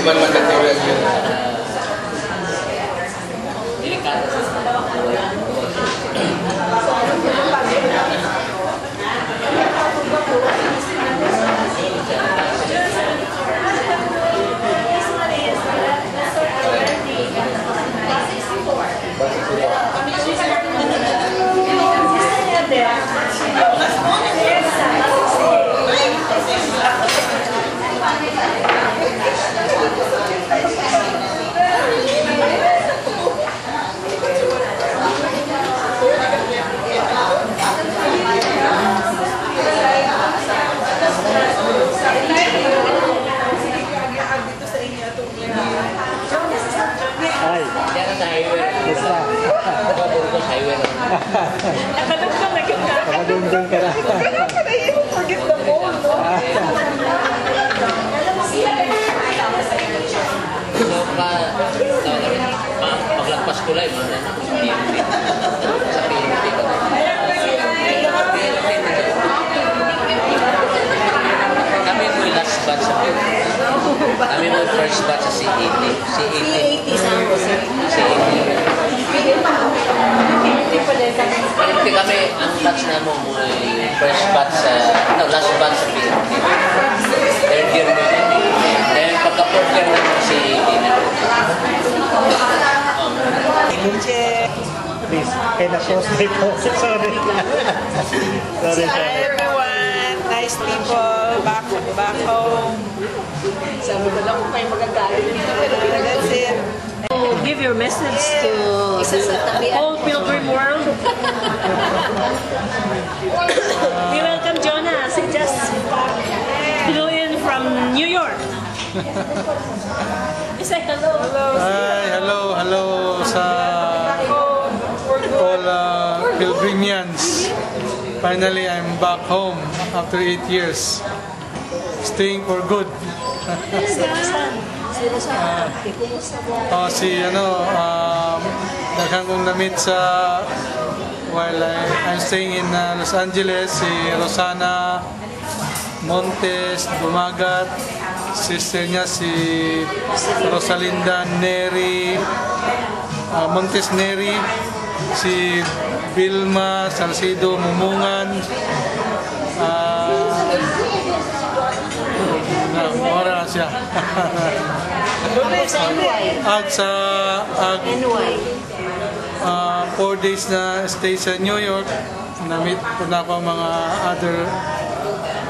Iban magkatulad yun. Nakadungdung ka na. Forget the phone, no? Paglagpas ko lang, kami mo last batch sa kami mo first batch sa C80. C80 Hindi kami, ang batch na mo first batch sa, last batch sa P80. Third year mo yun. Then pagka-fourth year na mo C80 na. Please, kaya na-post dito. Sorry. Sorry. Hi everyone! Nice people! Back home! Sabi ko lang kung kayo magagalit dito. That's it. Give your message to the whole pilgrim world. We welcome Jonas. He just flew in from New York. Say hello. Hi, hello sa all pilgrims. Finally, I'm back home after 8 years, staying for good. Daghang kong na-meet while I'm staying in Los Angeles, si Rosana Montes Dumagat, sister niya si Rosalinda Neri, Montes Neri, si Vilma Salcido Mumungan, wala siya. At sa 4 days na stay sa New York, na-meet ko na ako mga other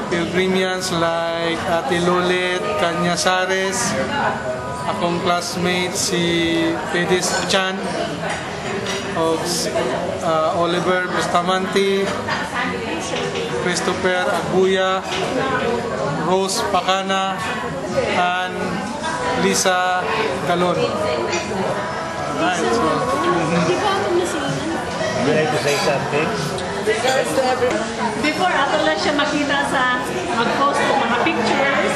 pilgrims like Ate Lulit Canyasares, akong classmate si Pedis Chan, Oliver Bustamante, Christopher Aguya, Rose Pacana, and Lisa Galon. Right, so, Would you like to say something? Before, ato lang siya makita sa mag-post ng mga pictures